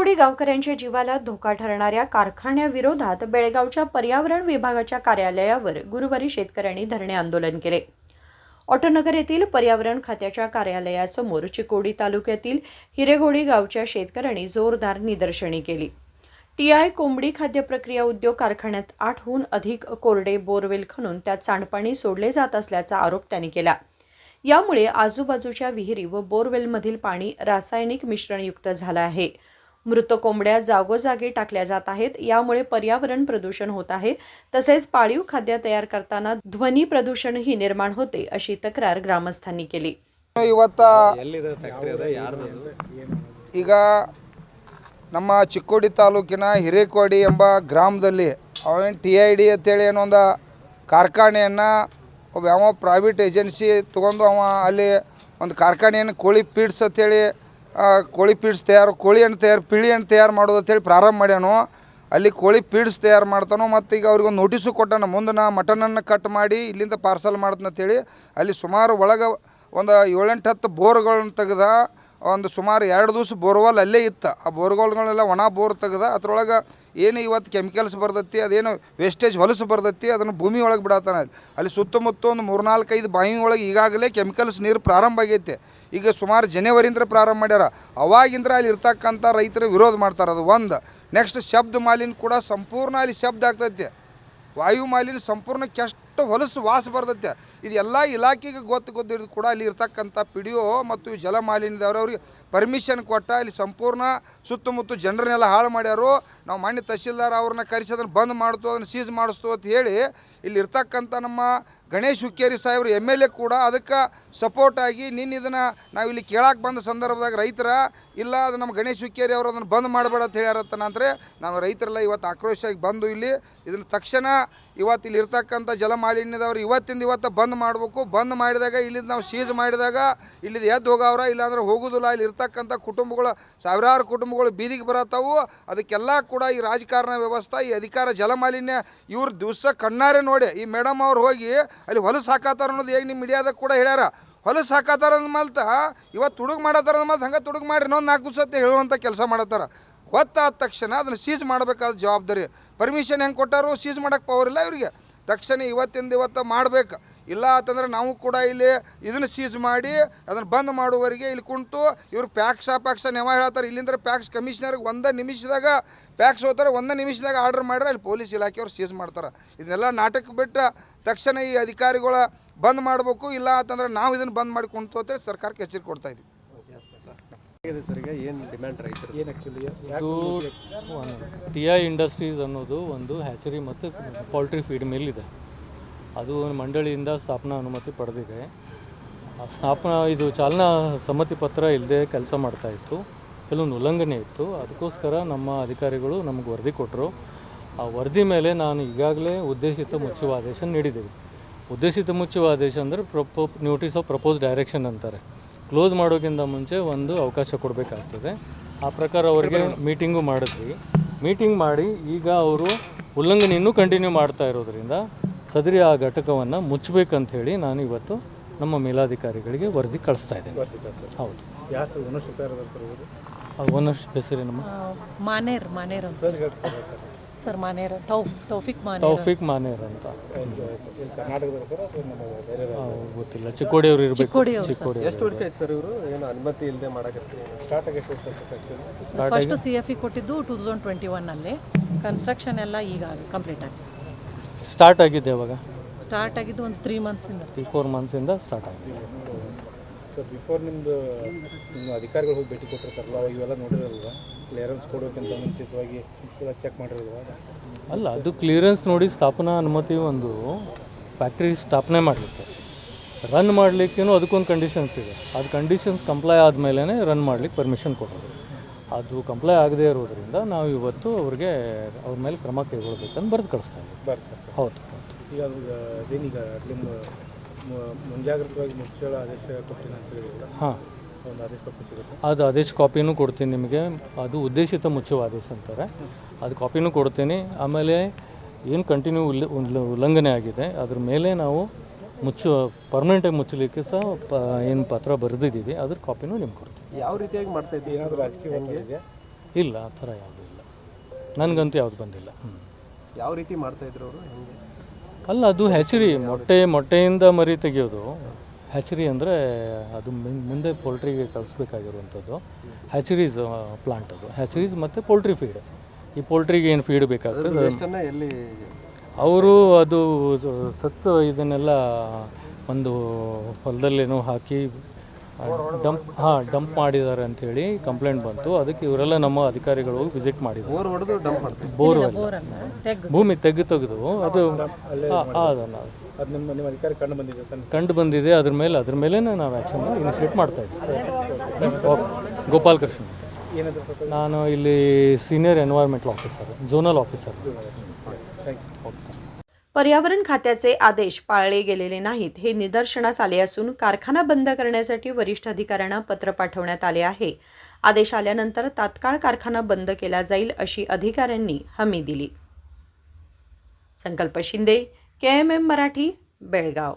हिरेगोडी गावकऱ्यांच्या जीवाला धोका ठरणाऱ्या कारखान्याविरोधात बेळगावच्या पर्यावरण विभागाच्या कार्यालयावर गुरुवारी शेतकऱ्यांनी धरणे आंदोलन केले. ऑटोनगर येथील पर्यावरण खात्याच्या कार्यालयासमोर चिकोडी तालुक्यातील हिरेगोडी गावच्या शेतकऱ्यांनी जोरदार निदर्शने केली. TI कोंबडी खाद्य प्रक्रिया उद्योग कारखान्यात 8हून अधिक कोरडे बोरवेल खणून त्यात सांडपाणी सोडले जात असल्याचा आरोप त्यांनी केला. यामुळे आजूबाजूच्या विहिरी व बोरवेलमधील पाणी रासायनिक मिश्रणयुक्त झालं आहे. मृत कोंबड्या जागोजागी टाकल्या जात आहेत. यामुळे पर्यावरण प्रदूषण होत आहे. तसेच पाळीव खाद्य तयार करताना ध्वनी प्रदूषणही निर्माण होते, अशी तक्रार ग्रामस्थांनी केली. ಈಗ ನಮ್ಮ ಚಿಕ್ಕೋಡಿ ತಾಲೂಕಿನ ಹಿರೇಕೋಡಿ ಎಂಬ ಗ್ರಾಮದಲ್ಲಿ ಅವೇನು TID ಅಂತೇಳಿ ಏನೋ ಒಂದು ಕಾರ್ಖಾನೆಯನ್ನು ಒಬ್ಬ ಯಾವ ಪ್ರೈವೇಟ್ ಏಜೆನ್ಸಿ ತೊಗೊಂಡು ಅಲ್ಲಿ ಒಂದು ಕಾರ್ಖಾನೆಯನ್ನು ಕೋಳಿ ಫೀಡ್ಸ್ ಅಂತೇಳಿ ಕೋಳಿ ಫೀಡ್ಸ್ ಕೋಳಿ ಹಣ್ಣು ಪಿಳಿ ಹಣ್ಣು ತಯಾರು ಮಾಡೋದು ಅಂತೇಳಿ ಪ್ರಾರಂಭ ಮಾಡ್ಯಾನು. ಅಲ್ಲಿ ಕೋಳಿ ಫೀಡ್ಸ್ ತಯಾರು ಮಾಡ್ತಾನೋ ಮತ್ತು ಈಗ ಅವ್ರಿಗೆ ಒಂದು ನೋಟಿಸು ಕೊಟ್ಟಾನ, ಮುಂದೆ ನಾ ಮಟನನ್ನು ಕಟ್ ಮಾಡಿ ಇಲ್ಲಿಂದ ಪಾರ್ಸಲ್ ಮಾಡ್ತಂತೇಳಿ. ಅಲ್ಲಿ ಸುಮಾರು ಒಳಗೆ ಒಂದು 7-8 ಬೋರ್ಗಳನ್ನು ತೆಗೆದ, ಒಂದು ಸುಮಾರು 2 ದಿವಸ ಬೋರ್ವೆಲ್ ಅಲ್ಲೇ ಇತ್ತು. ಆ ಬೋರ್ವೆಲ್ಗಳೆಲ್ಲ ಒಣ ಬೋರ್ ತೆಗೆದ. ಅದ್ರೊಳಗೆ ಏನು ಇವತ್ತು ಕೆಮಿಕಲ್ಸ್ ಬರ್ತೈತಿ, ಅದೇನು ವೇಸ್ಟೇಜ್ ಹೊಲಸು ಬರ್ತೈತಿ, ಅದನ್ನು ಭೂಮಿ ಒಳಗೆ ಬಿಡತ್ತಾನ. ಅಲ್ಲಿ ಸುತ್ತಮುತ್ತ ಒಂದು 3-4-5 ಬಾವಿ ಒಳಗೆ ಈಗಾಗಲೇ ಕೆಮಿಕಲ್ಸ್ ನೀರು ಪ್ರಾರಂಭ ಆಗೈತೆ. ಈಗ ಸುಮಾರು ಜನವರಿಯಿಂದ ಪ್ರಾರಂಭ ಮಾಡ್ಯಾರ. ಅವಾಗಿಂದ ಅಲ್ಲಿ ಇರ್ತಕ್ಕಂಥ ರೈತರು ವಿರೋಧ ಮಾಡ್ತಾರೆ. ಅದು ಒಂದು. ನೆಕ್ಸ್ಟ್ ಶಬ್ದ ಮಾಲಿನ್ಯ ಕೂಡ ಸಂಪೂರ್ಣ ಅಲ್ಲಿ ಶಬ್ದ ಆಗ್ತೈತೆ. ವಾಯು ಮಾಲಿನ್ಯ ಸಂಪೂರ್ಣ ಕೆಷ್ಟು ಹೊಲಸು ವಾಸ ಬರ್ತೈತೆ. ಇದೆಲ್ಲ ಇಲಾಖೆಗೆ ಗೊತ್ತಿದ್ದು ಕೂಡ ಅಲ್ಲಿ ಇರ್ತಕ್ಕಂಥ PDO ಮತ್ತು ಜಲ ಮಾಲಿನ್ಯದವ್ರವ್ರಿಗೆ ಪರ್ಮಿಷನ್ ಕೊಟ್ಟ ಇಲ್ಲಿ ಸಂಪೂರ್ಣ ಸುತ್ತಮುತ್ತ ಜನರನ್ನೆಲ್ಲ ಹಾಳು ಮಾಡ್ಯಾರು. ನಾವು ಮಾನ್ಯ ತಹಶೀಲ್ದಾರ್ ಅವ್ರನ್ನ ಕರೆಸಿ ಅದನ್ನು ಬಂದ್ ಮಾಡ್ತು, ಅದನ್ನು ಸೀಸ್ ಮಾಡಿಸ್ತು ಅಂತ ಹೇಳಿ ಇಲ್ಲಿ ಇರ್ತಕ್ಕಂಥ ನಮ್ಮ ಗಣೇಶ್ ಹುಕ್ಕೇರಿ ಸಾಹೇಬ್ರು MLA ಕೂಡ ಅದಕ್ಕೆ ಸಪೋರ್ಟ್ ಆಗಿ ನಿನ್ನೆ ಇದನ್ನು ನಾವಿಲ್ಲಿ ಕೇಳಕ್ಕೆ ಬಂದ ಸಂದರ್ಭದಾಗ ರೈತರ ಇಲ್ಲ ಅದು ನಮ್ಮ ಗಣೇಶ್ ಹುಕ್ಕೇರಿ ಅವರು ಅದನ್ನು ಬಂದ್ ಮಾಡಬೇಡ ಅಂತ ಹೇಳ್ಯಾರತ್ತನಂದ್ರೆ ನಾವು ರೈತರೆಲ್ಲ ಇವತ್ತು ಆಕ್ರೋಶವಾಗಿ ಬಂದು ಇಲ್ಲಿ ಇದನ್ನು ತಕ್ಷಣ ಇವತ್ತು ಇಲ್ಲಿ ಇರ್ತಕ್ಕಂಥ ಜಲಮಾಲಿನ್ಯದವ್ರು ಇವತ್ತು ಬಂದ್ ಮಾಡಬೇಕು. ಬಂದ್ ಮಾಡಿದಾಗ ಇಲ್ಲಿಂದ ನಾವು ಸೀಸ್ ಮಾಡಿದಾಗ ಇಲ್ಲಿದ್ದು ಎದ್ದು ಹೋಗವ್ರ, ಇಲ್ಲಾಂದ್ರೆ ಹೋಗೋದಿಲ್ಲ. ಇಲ್ಲಿ ಇರ್ತಕ್ಕಂಥ ಕುಟುಂಬಗಳು, ಸಾವಿರಾರು ಕುಟುಂಬಗಳು ಬೀದಿಗೆ ಬರತ್ತವು. ಅದಕ್ಕೆಲ್ಲ ಕೂಡ ಈ ರಾಜಕಾರಣ ವ್ಯವಸ್ಥೆ, ಈ ಅಧಿಕಾರ, ಜಲಮಾಲಿನ್ಯ ಇವ್ರು ದಿವಸ ಕಣ್ಣಾರೆ ನೋಡಿ ಈ ಮೇಡಮ್ ಅವ್ರು ಹೋಗಿ ಅಲ್ಲಿ ಹೊಲಸು ಹಾಕತ್ತಾರ ಅನ್ನೋದು ಹೇಗೆ ನಿಮ್ಮ ಮೀಡಿಯಾದಾಗ ಕೂಡ ಹೇಳ್ಯಾರ. ಹೊಲಸು ಹಾಕತ್ತಾರ ಅಂದ್ಮಲ್ತ ಇವತ್ತು ತುಡುಗು ಮಾಡತ್ತಾರ ಅಂದ್ಮಲ್ತ ಹಂಗೆ ತುಡುಗು ಮಾಡಿ ಇನ್ನೊಂದು 4 ದಿವಸ ಹೇಳುವಂಥ ಕೆಲಸ ಮಾಡತ್ತಾರ. ಗೊತ್ತಾದ ತಕ್ಷಣ ಅದನ್ನು ಸೀಸ್ ಮಾಡಬೇಕಾದ ಜವಾಬ್ದಾರಿ. ಪರ್ಮಿಷನ್ ಹೆಂಗೆ ಕೊಟ್ಟಾರು, ಸೀಸ್ ಮಾಡೋಕ್ಕೆ ಪವರ್ ಇಲ್ಲ ಇವರಿಗೆ. ತಕ್ಷಣ ಇವತ್ತು ಮಾಡಬೇಕು. ಇಲ್ಲ ಅಂತಂದ್ರೆ ನಾವು ಕೂಡ ಇಲ್ಲಿ ಇದನ್ನು ಸೀಸ್ ಮಾಡಿ ಅದನ್ನು ಬಂದ್ ಮಾಡುವವರೆಗೆ ಇಲ್ಲಿ ಕುಂತು ಇವರು ಪ್ಯಾಕ್ಸ ನೆವ ಹೇಳ್ತಾರೆ. ಇಲ್ಲಿಂದ್ರೆ ಪ್ಯಾಕ್ಸ್ ಕಮಿಷನರ್ಗೆ 1 ನಿಮಿಷದಾಗ ಪ್ಯಾಕ್ಸ್ ಹೋಗ್ತಾರೆ. 1 ನಿಮಿಷದಾಗ ಆರ್ಡರ್ ಮಾಡ್ರೆ ಅಲ್ಲಿ ಪೊಲೀಸ್ ಇಲಾಖೆಯವ್ರು ಸೀಸ್ ಮಾಡ್ತಾರೆ. ಇದನ್ನೆಲ್ಲ ನಾಟಕ ಬಿಟ್ಟು ತಕ್ಷಣ ಈ ಅಧಿಕಾರಿಗಳ ಬಂದ್ ಮಾಡಬೇಕು. ಇಲ್ಲ ಅಂತಂದ್ರೆ ನಾವು ಇದನ್ನು ಬಂದ್ ಮಾಡಿ ಕುಂತು ಅಂತೇಳಿ ಸರ್ಕಾರಕ್ಕೆ ಎಚ್ಚರಿಕೆ ಕೊಡ್ತಾ ಇದ್ದೀವಿ. TI ಇಂಡಸ್ಟ್ರೀಸ್ ಅನ್ನೋದು ಒಂದು ಹ್ಯಾಚರಿ ಮತ್ತು ಪೌಲ್ಟ್ರಿ ಫೀಡ್ ಮಿಲ್ ಇದೆ. ಅದು ಮಂಡಳಿಯಿಂದ ಸ್ಥಾಪನಾ ಅನುಮತಿ ಪಡೆದಿದೆ. ಇದು ಚಾಲನಾ ಸಮ್ಮತಿ ಪತ್ರ ಇಲ್ಲದೆ ಕೆಲಸ ಮಾಡ್ತಾಯಿತ್ತು. ಕೆಲವೊಂದು ಉಲ್ಲಂಘನೆ ಇತ್ತು. ಅದಕ್ಕೋಸ್ಕರ ನಮ್ಮ ಅಧಿಕಾರಿಗಳು ನಮಗೆ ವರದಿ ಕೊಟ್ಟರು. ಆ ವರದಿ ಮೇಲೆ ನಾನು ಈಗಾಗಲೇ ಉದ್ದೇಶಿತ ಮುಚ್ಚುವ ಆದೇಶ ನೀಡಿದ್ದೇವೆ. ಉದ್ದೇಶಿತ ಮುಚ್ಚುವ ಆದೇಶ ಅಂದರೆ ನೋಟಿಸ್ ಆಫ್ ಪ್ರಪೋಸ್ ಡೈರೆಕ್ಷನ್ ಅಂತಾರೆ. ಕ್ಲೋಸ್ ಮಾಡೋಕ್ಕಿಂತ ಮುಂಚೆ ಒಂದು ಅವಕಾಶ ಕೊಡಬೇಕಾಗ್ತದೆ. ಆ ಪ್ರಕಾರ ಅವರಿಗೆ ಮೀಟಿಂಗು ಮಾಡಿದ್ವಿ. ಮೀಟಿಂಗ್ ಮಾಡಿ ಈಗ ಅವರು ಉಲ್ಲಂಘನೆ ಇನ್ನೂ ಕಂಟಿನ್ಯೂ ಮಾಡ್ತಾ ಇರೋದ್ರಿಂದ ಸದರಿ ಆ ಘಟಕವನ್ನು ಮುಚ್ಚಬೇಕಂತ ಹೇಳಿ ನಾನು ಇವತ್ತು ನಮ್ಮ ಮೇಲಾಧಿಕಾರಿಗಳಿಗೆ ವರದಿ ಕಳಿಸ್ತಾ ಇದ್ದೇನೆ. ಹೌದು. ಓನರ್ಶಿಪ್ ಹೆಸರು ನಮ್ಮ ಮಾನೇರ್ ಸರ್ ಮಾನೇರ್ ತೌಫಿಕ್ ಮಾನೇರ್ ಅಂತ. ಗೊತ್ತಿಲ್ಲ, ಚಿಕ್ಕೋಡಿ ಅವರು ಇರಬೇಕು. ಚಿಕ್ಕೋಡಿ. ಎಷ್ಟು ವರ್ಷ ಆಯ್ತು ಸರ್ ಇವರು ಏನು ಅನುಮತಿ ಇಲ್ಲದೆ ಮಾಡಕ್ಕೆ ಸ್ಟಾರ್ಟ್ ಆಗಿ ಎಷ್ಟು ವರ್ಷ? ಫಸ್ಟ್ CFE ಕೊಟ್ಟಿದ್ದು 2021ನಲ್ಲಿ. ಕನ್ಸ್ಟ್ರಕ್ಷನ್ ಎಲ್ಲ ಈಗ ಕಂಪ್ಲೀಟ್ ಆಗಿದೆ. ಸ್ಟಾರ್ಟ್ ಆಗಿದೆ ಯಾವಾಗ? ಸ್ಟಾರ್ಟ್ ಆಗಿದ್ದು ಒಂದು 3 ಮಂತ್ಸಿಂದ 3-4 ಮಂತ್ಸಿಂದ ಸ್ಟಾರ್ಟ್ ಆಗಿದೆ. ಸರ್ ಬಿಫೋರ್ ನಿಮ್ಮ ಅಧಿಕಾರಿಗಳು ಹೋಗಿ ಭೇಟಿ ಕೊಟ್ಟಿರ್ತಾರಲ್ಲ, ಅವಾಗ ಇವೆಲ್ಲ ನೋಡಿರಲ್ವ? ಕ್ಲಿಯರೆನ್ಸ್ ಕೊಡೋಕ್ಕಿಂತ ಮುಂಚಿತವಾಗಿ ಎಲ್ಲ ಚೆಕ್ ಮಾಡಿರಲ್ವ? ಅಲ್ಲ, ಅದು ಕ್ಲಿಯರೆನ್ಸ್ ನೋಡಿ ಸ್ಥಾಪನಾ ಅನುಮತಿ ಒಂದು ಫ್ಯಾಕ್ಟ್ರಿ ಸ್ಥಾಪನೆ ಮಾಡಲಿಕ್ಕೆ, ರನ್ ಮಾಡಲಿಕ್ಕೇನು ಅದಕ್ಕೊಂದು ಕಂಡೀಷನ್ಸ್ ಇದೆ. ಅದು ಕಂಡೀಷನ್ಸ್ ಕಂಪ್ಲೈ ಆದಮೇಲೆ ರನ್ ಮಾಡಲಿಕ್ಕೆ ಪರ್ಮಿಷನ್ ಕೊಡೋದು. ಅದು ಕಂಪ್ಲೈ ಆಗದೇ ಇರೋದ್ರಿಂದ ನಾವು ಇವತ್ತು ಅವ್ರಿಗೆ ಅವ್ರ ಮೇಲೆ ಕ್ರಮ ಕೈಗೊಳ್ಬೇಕಂತ ಬರೆದು ಕಳಿಸ್ತಾ ಇದ್ದೀವಿ. ಹೌದು. ಈಗ ಅದು ಅದೇನೀಗ ನಿಮ್ಮ ಮುಂಜಾಗ್ರತವಾಗಿ ಮುಚ್ಚಳ ಆದೇಶ ಕೊಡ್ತೀನಿ ಅಂತ ಹೇಳಿದ್ರೆ ಹಾಂ, ಒಂದು ಆದೇಶ ಕೊಡ್ತೀನಿ. ಅದು ಆದೇಶ ಕಾಪಿನೂ ಕೊಡ್ತೀನಿ ನಿಮಗೆ. ಅದು ಉದ್ದೇಶಿತ ಮುಚ್ಚುವ ಆದೇಶ ಅಂತಾರೆ. ಅದು ಕಾಪಿನೂ ಕೊಡ್ತೀನಿ. ಆಮೇಲೆ ಏನು ಕಂಟಿನ್ಯೂ ಉಲ್ಲಂಘನೆ ಆಗಿದೆ ಅದ್ರ ಮೇಲೆ ನಾವು ಪರ್ಮನೆಂಟಾಗಿ ಮುಚ್ಚಲಿಕ್ಕೆ ಸಹ ಏನು ಪತ್ರ ಬರೆದಿದ್ದೀವಿ, ಅದ್ರ ಕಾಪಿನೂ ನಿಮ್ಗೆ ಕೊಡ್ತೀವಿ. ಯಾವ ರೀತಿಯಾಗಿ ಮಾಡ್ತಾ ಇದ್ದೀವಿ? ಏನಾದರೂ ರಾಜಕೀಯ ಇಲ್ಲ ಆ ಥರ ಯಾವುದೂ ಇಲ್ಲ, ನನಗಂತೂ ಯಾವುದು ಬಂದಿಲ್ಲ. ಯಾವ ರೀತಿ ಮಾಡ್ತಾಯಿದ್ರು ಅವರು ಹೆಂಗೆ? ಅಲ್ಲ, ಅದು ಹ್ಯಾಚರಿ, ಮೊಟ್ಟೆಯಿಂದ ಮರಿ ತೆಗೆಯೋದು. ಹ್ಯಾಚರಿ ಅಂದರೆ ಅದು ಮುಂದೆ ಪೋಲ್ಟ್ರಿಗೆ ಕಳಿಸ್ಬೇಕಾಗಿರುವಂಥದ್ದು ಹ್ಯಾಚರೀಸ್ ಪ್ಲಾಂಟ್. ಅದು ಹ್ಯಾಚರೀಸ್ ಮತ್ತು ಪೋಲ್ಟ್ರಿ ಫೀಡ್. ಈ ಪೋಲ್ಟ್ರಿಗೆ ಏನು ಫೀಡ್ ಬೇಕಾಗ್ತದೆ ಎಲ್ಲಿ ಅವರು ಅದು ಸತ್ತು ಇದನ್ನೆಲ್ಲ ಒಂದು ಹೊಲದಲ್ಲೇನೋ ಹಾಕಿ ಡಂಪ್ ಮಾಡಿದ್ದಾರೆ ಅಂಥೇಳಿ ಕಂಪ್ಲೇಂಟ್ ಬಂತು. ಅದಕ್ಕೆ ಇವರೆಲ್ಲ ನಮ್ಮ ಅಧಿಕಾರಿಗಳು ಹೋಗಿ ವಿಸಿಟ್ ಮಾಡಿದ್ದಾರೆ. ಬೋರ್ ಹೊಡೆದು ಡಂಪ್ ಮಾಡ್ತಾರೆ. ಬೋರ್ವೆಲ್ ಭೂಮಿ ತೆಗೆದು ಅದು ಅದನ್ನು ಅದು ನಿಮ್ಮ ಅಧಿಕಾರಿ ಕಂಡು ಬಂದಿದೆ. ಅದ್ರ ಮೇಲೆ ನಾವು ಆ್ಯಕ್ಷನ್ ಇನಿಷಿಯೇಟ್ ಮಾಡ್ತಾ ಇದ್ದೀವಿ. ಗೋಪಾಲ್ ಕೃಷ್ಣ ಅಂತ. ಏನಾದರೂ ಸ್ವಲ್ಪ ನಾನು ಇಲ್ಲಿ ಸೀನಿयर एन्व्हायरमेंटल ऑफिसर, झोनल ऑफिसर. पर्यावरण खात्याचे आदेश पाळले गेलेले नाहीत हे निदर्शनास आले असून कारखाना बंद करण्यासाठी वरिष्ठ अधिकाऱ्यांना पत्र पाठवण्यात आले आहे. आदेश आल्यानंतर तात्काळ कारखाना बंद केला जाईल अशी अधिकाऱ्यांनी हमी दिली. संकल्प शिंदे, KMM मराठी, बेळगाव.